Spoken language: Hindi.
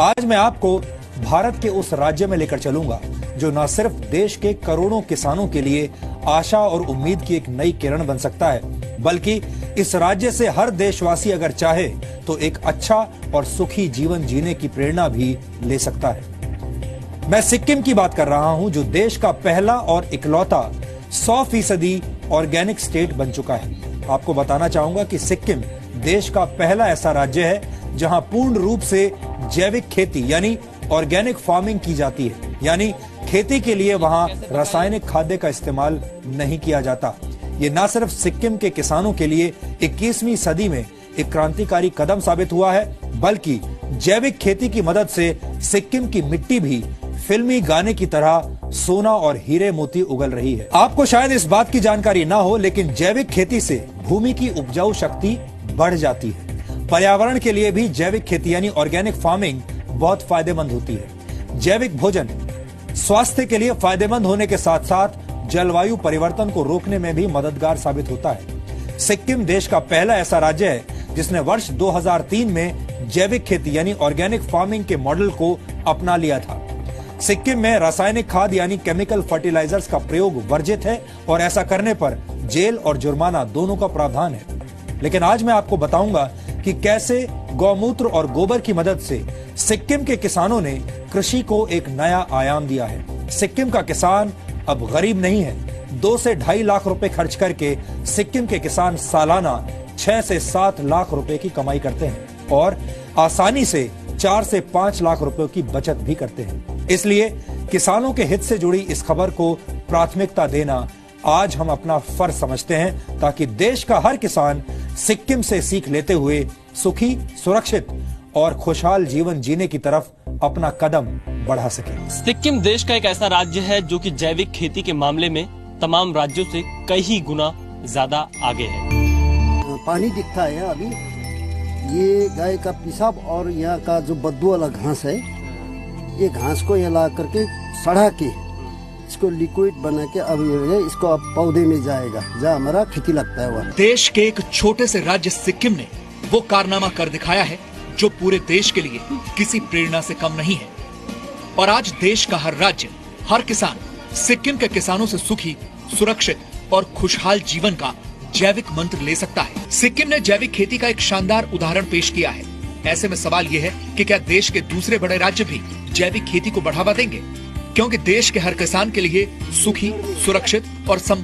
आज मैं आपको भारत के उस राज्य में लेकर चलूंगा जो न सिर्फ देश के करोड़ों किसानों के लिए आशा और उम्मीद की एक नई किरण बन सकता है, बल्कि इस राज्य से हर देशवासी अगर चाहे तो एक अच्छा और सुखी जीवन जीने की प्रेरणा भी ले सकता है। मैं सिक्किम की बात कर रहा हूं, जो देश का पहला और इकलौता 100% ऑर्गेनिक स्टेट बन चुका है। आपको बताना चाहूंगा कि सिक्किम देश का पहला ऐसा राज्य है जहां पूर्ण रूप से जैविक खेती यानी ऑर्गेनिक फार्मिंग की जाती है, यानी खेती के लिए वहां रासायनिक खाद्य का इस्तेमाल नहीं किया जाता। ये न सिर्फ सिक्किम के किसानों के लिए 21वीं सदी में एक क्रांतिकारी कदम साबित हुआ है, बल्कि जैविक खेती की मदद से सिक्किम की मिट्टी भी फिल्मी गाने की तरह सोना और हीरे मोती उगल रही है। आपको शायद इस बात की जानकारी ना हो, लेकिन जैविक खेती से भूमि की उपजाऊ शक्ति बढ़ जाती है। पर्यावरण के लिए भी जैविक खेती यानी ऑर्गेनिक फार्मिंग बहुत फायदेमंद होती है। जैविक भोजन स्वास्थ्य के लिए फायदेमंद होने के साथ साथ जलवायु परिवर्तन को रोकने में भी मददगार साबित होता है। सिक्किम देश का पहला ऐसा राज्य है जिसने वर्ष 2003 में जैविक खेती यानी ऑर्गेनिक फार्मिंग के मॉडल को अपना लिया था। सिक्किम में रासायनिक खाद यानी केमिकल फर्टिलाइजर्स का प्रयोग वर्जित है और ऐसा करने पर जेल और जुर्माना दोनों का प्रावधान है। लेकिन आज मैं आपको बताऊंगा कि कैसे गौमूत्र और गोबर की मदद से सिक्किम के किसानों ने कृषि को एक नया आयाम दिया है। सिक्किम का किसान अब गरीब नहीं है। 2 से 2.5 लाख रुपए खर्च करके सिक्किम के किसान सालाना 6 से 7 लाख रुपए की कमाई करते हैं और आसानी से 4 से 5 लाख रुपए की बचत भी करते हैं। इसलिए किसानों के हित से जुड़ी इस खबर को प्राथमिकता देना आज हम अपना फर्ज समझते हैं, ताकि देश का हर किसान सिक्किम से सीख लेते हुए सुखी, सुरक्षित और खुशहाल जीवन जीने की तरफ अपना कदम बढ़ा सके। सिक्किम देश का एक ऐसा राज्य है जो कि जैविक खेती के मामले में तमाम राज्यों से कई गुना ज्यादा आगे है। पानी दिखता है अभी, ये गाय का पेशाब और यहाँ का जो बदबू वाला घास है, ये घास को यहाँ ला करके सड़ा के इसको लिक्विड बना के अब इसको अब पौधे में जाएगा जहाँ हमारा खेती लगता है। वह देश के एक छोटे से राज्य सिक्किम ने वो कारनामा कर दिखाया है जो पूरे देश के लिए किसी प्रेरणा से कम नहीं है। और आज देश का हर राज्य, हर किसान सिक्किम के किसानों से सुखी, सुरक्षित और खुशहाल जीवन का जैविक मंत्र ले सकता है। सिक्किम ने जैविक खेती का एक शानदार उदाहरण पेश किया है। ऐसे में सवाल ये है कि क्या देश के दूसरे बड़े राज्य भी जैविक खेती को बढ़ावा देंगे, क्योंकि देश के हर किसान के लिए सुखी, सुरक्षित और